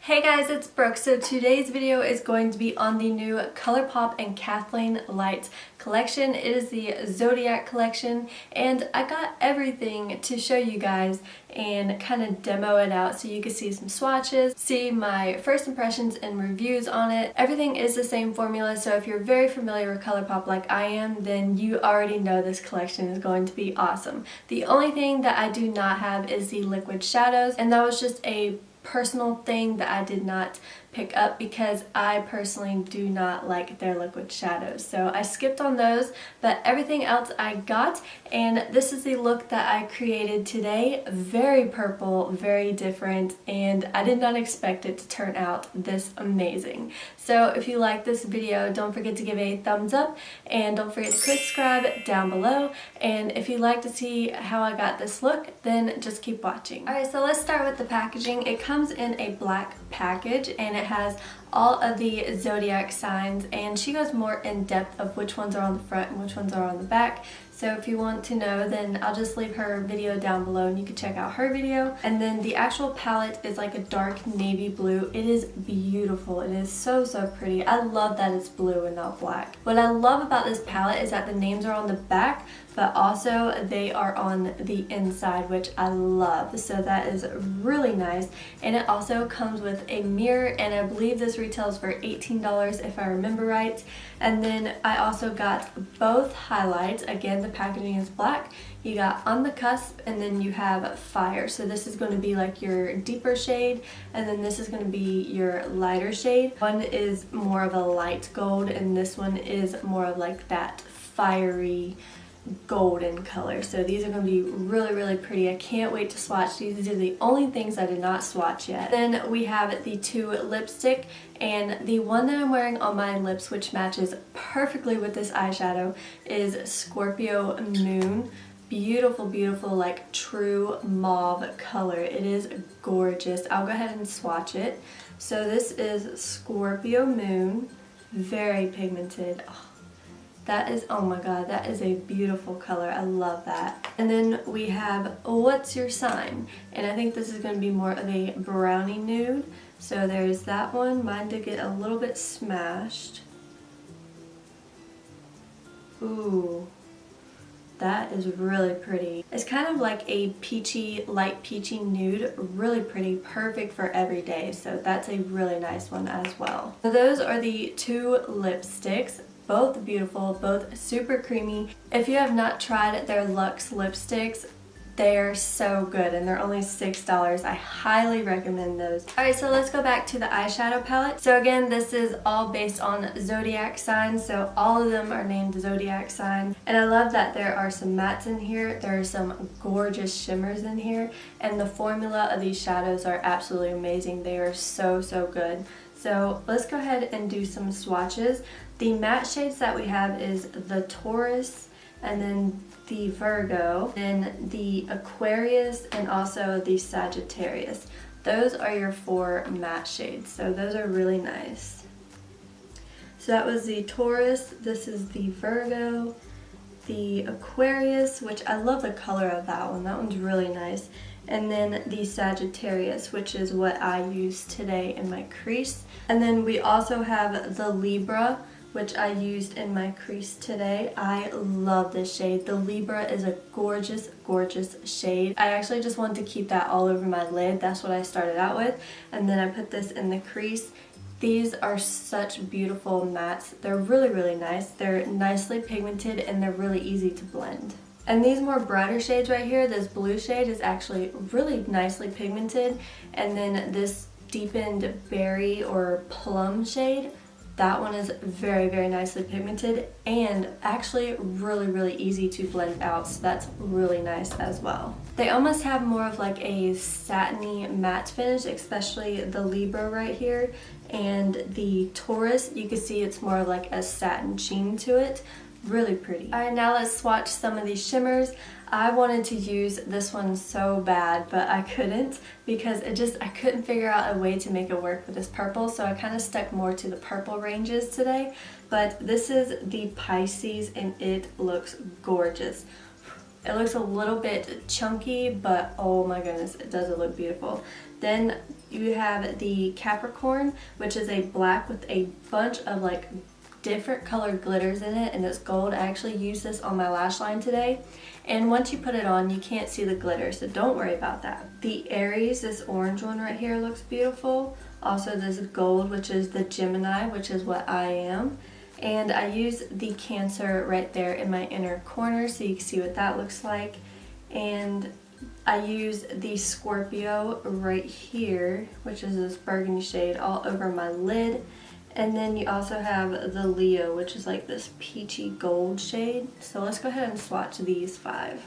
Hey guys, it's Brooke. So today's video is going to be on the new Colourpop and KathleenLights collection. It is the Zodiac Collection, and I got everything to show you guys and kind of demo it out so you can see some swatches, see my first impressions and reviews on it. Everything is the same formula, so if you're very familiar with Colourpop like I am, then you already know this collection is going to be awesome. The only thing that I do not have is the liquid shadows, and that was just a personal thing that I did not pick up because I personally do not like their liquid shadows. So I skipped on those, but everything else I got, and this is the look that I created today. Very purple, very different, and I did not expect it to turn out this amazing. So if you like this video, don't forget to give it a thumbs up, and don't forget to subscribe down below. And if you'd like to see how I got this look, then just keep watching. Alright, so let's start with the packaging. It comes in a black package, and it has all of the zodiac signs, and she goes more in depth of which ones are on the front and which ones are on the back. So if you want to know, then I'll just leave her video down below and you can check out her video. And then the actual palette is like a dark navy blue. It is beautiful. It is so pretty. I love that it's blue and not black. What I love about this palette is that the names are on the back, but also they are on the inside, which I love. So that is really nice. And it also comes with a mirror, and I believe this retails for $18 if I remember right. And then I also got both highlights. Again, the packaging is black. You got On the Cusp, and then you have Fire. So this is going to be like your deeper shade, and then this is going to be your lighter shade. One is more of a light gold, and this one is more of like that fiery golden color. So these are going to be really pretty. I can't wait to swatch these. These are the only things I did not swatch yet. Then we have the two lipstick, and the one that I'm wearing on my lips, which matches perfectly with this eyeshadow, is Scorpio Moon. Beautiful like true mauve color. It is gorgeous. I'll go ahead and swatch it. So this is Scorpio Moon, very pigmented. That is, oh my god, that is a beautiful color. I love that. And then we have What's Your Sign? And I think this is going to be more of a brownie nude. So there's that one. Mine did get a little bit smashed. Ooh, that is really pretty. It's kind of like a peachy, light peachy nude. Really pretty, perfect for every day. So that's a really nice one as well. So those are the two lipsticks. Both beautiful, both super creamy. If you have not tried their Luxe lipsticks, they're so good, and they're only $6. I highly recommend those. Alright, so let's go back to the eyeshadow palette. So again, this is all based on zodiac signs, so all of them are named zodiac signs. And I love that there are some mattes in here, there are some gorgeous shimmers in here, and the formula of these shadows are absolutely amazing. They are so good. So let's go ahead and do some swatches. The matte shades that we have is the Taurus, and then the Virgo, then the Aquarius, and also the Sagittarius. Those are your four matte shades, so those are really nice. So that was the Taurus, this is the Virgo, the Aquarius, which I love the color of that one. That one's really nice. And then the Sagittarius, which is what I used today in my crease. And then we also have the Libra, which I used in my crease today. I love this shade. The Libra is a gorgeous shade. I actually just wanted to keep that all over my lid. That's what I started out with. And then I put this in the crease. These are such beautiful mattes. They're really nice. They're nicely pigmented, and they're really easy to blend. And these more brighter shades right here, this blue shade is actually really nicely pigmented. And then this deepened berry or plum shade, that one is very nicely pigmented and actually really easy to blend out, so that's really nice as well. They almost have more of like a satiny matte finish, especially the Libra right here, and the Taurus, you can see it's more of like a satin sheen to it. Really pretty. Alright, now let's swatch some of these shimmers. I wanted to use this one so bad, but I couldn't because I couldn't figure out a way to make it work with this purple, so I kind of stuck more to the purple ranges today. But this is the Pisces, and it looks gorgeous. It looks a little bit chunky, but oh my goodness, it does look beautiful. Then you have the Capricorn, which is a black with a bunch of like different colored glitters in it, and it's gold. I actually used this on my lash line today, and once you put it on, you can't see the glitter, so don't worry about that. The Aries, this orange one right here, looks beautiful. Also this gold, which is the Gemini, which is what I am. And I use the Cancer right there in my inner corner so you can see what that looks like. And I use the Scorpio right here, which is this burgundy shade, all over my lid. And then you also have the Leo, which is like this peachy gold shade. So let's go ahead and swatch these 5.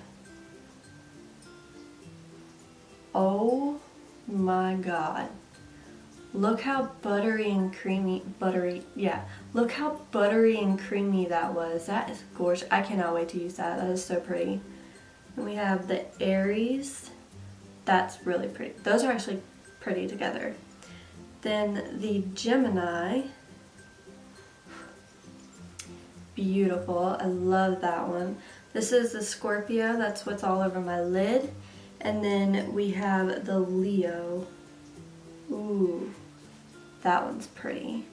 Oh my god. Look how buttery and creamy, look how buttery and creamy that was. That is gorgeous. I cannot wait to use that. That is so pretty. And we have the Aries. That's really pretty. Those are actually pretty together. Then the Gemini. Beautiful. I love that one. This is the Scorpio. That's what's all over my lid. And then we have the Leo. Ooh. That one's pretty.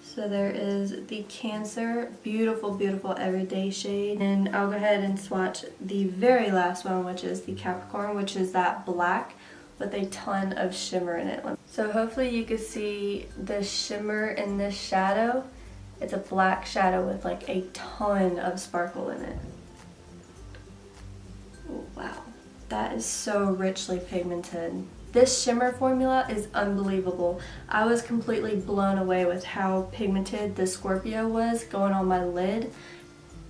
So there is the Cancer, beautiful, beautiful everyday shade. And I'll go ahead and swatch the very last one, which is the Capricorn, which is that black with a ton of shimmer in it. So hopefully you can see the shimmer in this shadow. It's a black shadow with like a ton of sparkle in it. Oh, wow, that is so richly pigmented. This shimmer formula is unbelievable. I was completely blown away with how pigmented the Scorpio was going on my lid.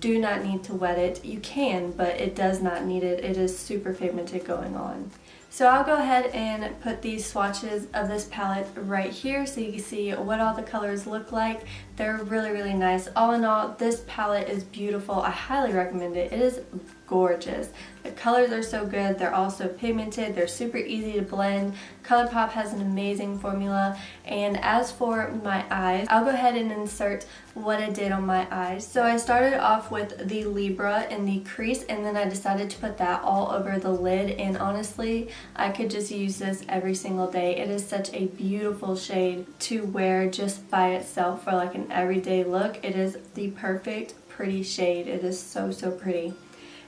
Do not need to wet it. You can, but it does not need it. It is super pigmented going on. So I'll go ahead and put these swatches of this palette right here so you can see what all the colors look like. They're really, really nice. All in all, this palette is beautiful. I highly recommend it. It is gorgeous. The colors are so good. They're also pigmented. They're super easy to blend. Colourpop has an amazing formula. And as for my eyes, I'll go ahead and insert what I did on my eyes. So I started off with the Libra in the crease, and then I decided to put that all over the lid, and honestly, I could just use this every single day. It is such a beautiful shade to wear just by itself for like an everyday look. It is the perfect pretty shade. It is so, so pretty.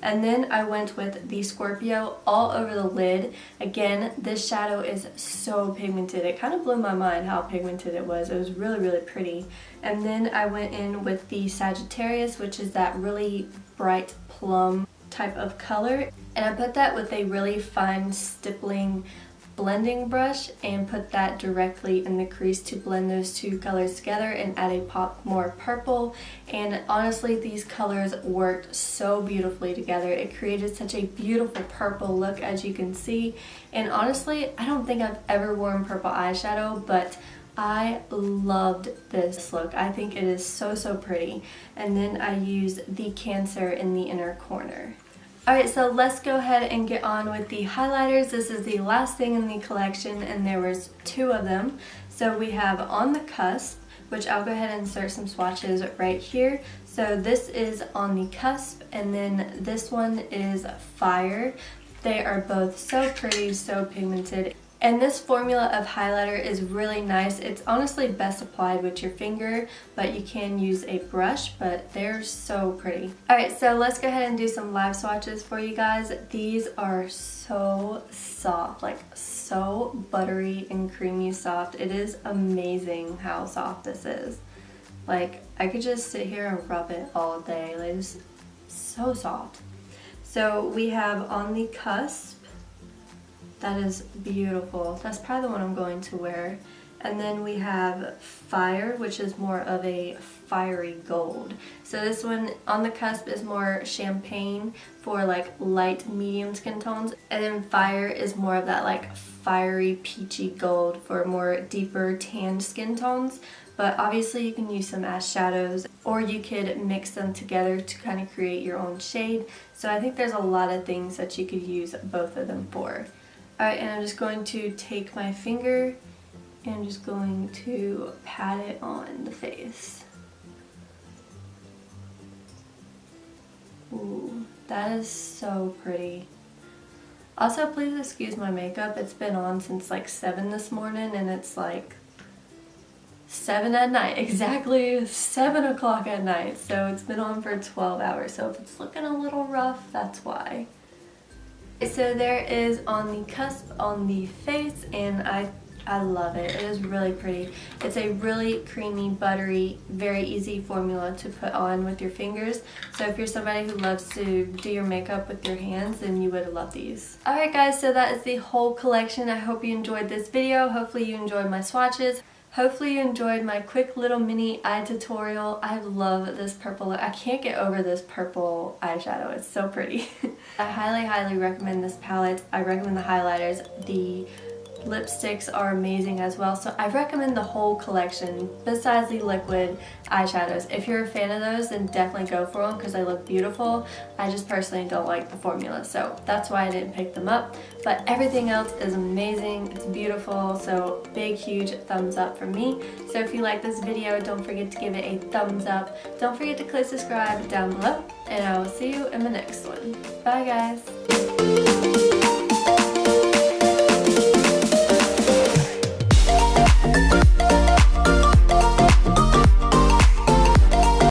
And then I went with the Scorpio all over the lid. Again, this shadow is so pigmented. It kind of blew my mind how pigmented it was. It was really, really pretty. And then I went in with the Sagittarius, which is that really bright plum type of color. And I put that with a really fine stippling blending brush and put that directly in the crease to blend those two colors together and add a pop more purple. And honestly, these colors worked so beautifully together. It created such a beautiful purple look, as you can see. And honestly, I don't think I've ever worn purple eyeshadow, but I loved this look. I think it is so, so pretty. And then I used the Cancer in the inner corner. Alright, so let's go ahead and get on with the highlighters. This is the last thing in the collection, and there was 2 of them. So we have On the Cusp, which I'll go ahead and insert some swatches right here. So this is On the Cusp, and then this one is Fire. They are both so pretty, so pigmented. And this formula of highlighter is really nice. It's honestly best applied with your finger, but you can use a brush, but they're so pretty. Alright, so let's go ahead and do some live swatches for you guys. These are so soft, like so buttery and creamy soft. It is amazing how soft this is. Like, I could just sit here and rub it all day. Like, it's so soft. So we have On the Cusp. That is beautiful. That's probably the one I'm going to wear. And then we have Fire, which is more of a fiery gold. So this one, On the Cusp, is more champagne for like light medium skin tones. And then Fire is more of that like fiery peachy gold for more deeper tanned skin tones. But obviously you can use some as shadows, or you could mix them together to kind of create your own shade. So I think there's a lot of things that you could use both of them for. Alright, and I'm just going to take my finger and I'm just going to pat it on the face. Ooh, that is so pretty. Also, please excuse my makeup. It's been on since like 7 this morning and it's like 7 at night, exactly 7 o'clock at night, so it's been on for 12 hours, so if it's looking a little rough, that's why. So there is on the cusp on the face, and I love it. It is really pretty. It's a really creamy, buttery, very easy formula to put on with your fingers. So if you're somebody who loves to do your makeup with your hands, then you would love these. Alright guys, so that is the whole collection. I hope you enjoyed this video. Hopefully you enjoyed my swatches. Hopefully you enjoyed my quick little mini eye tutorial. I love this purple. I can't get over this purple eyeshadow. It's so pretty. I highly recommend this palette. I recommend the highlighters. The lipsticks are amazing as well, so I recommend the whole collection besides the liquid eyeshadows. If you're a fan of those, then definitely go for them because they look beautiful. I just personally don't like the formula, so that's why I didn't pick them up, but everything else is amazing. It's beautiful, so big huge thumbs up for me. So if you like this video, don't forget to give it a thumbs up. Don't forget to click subscribe down below, and I will see you in the next one. Bye guys.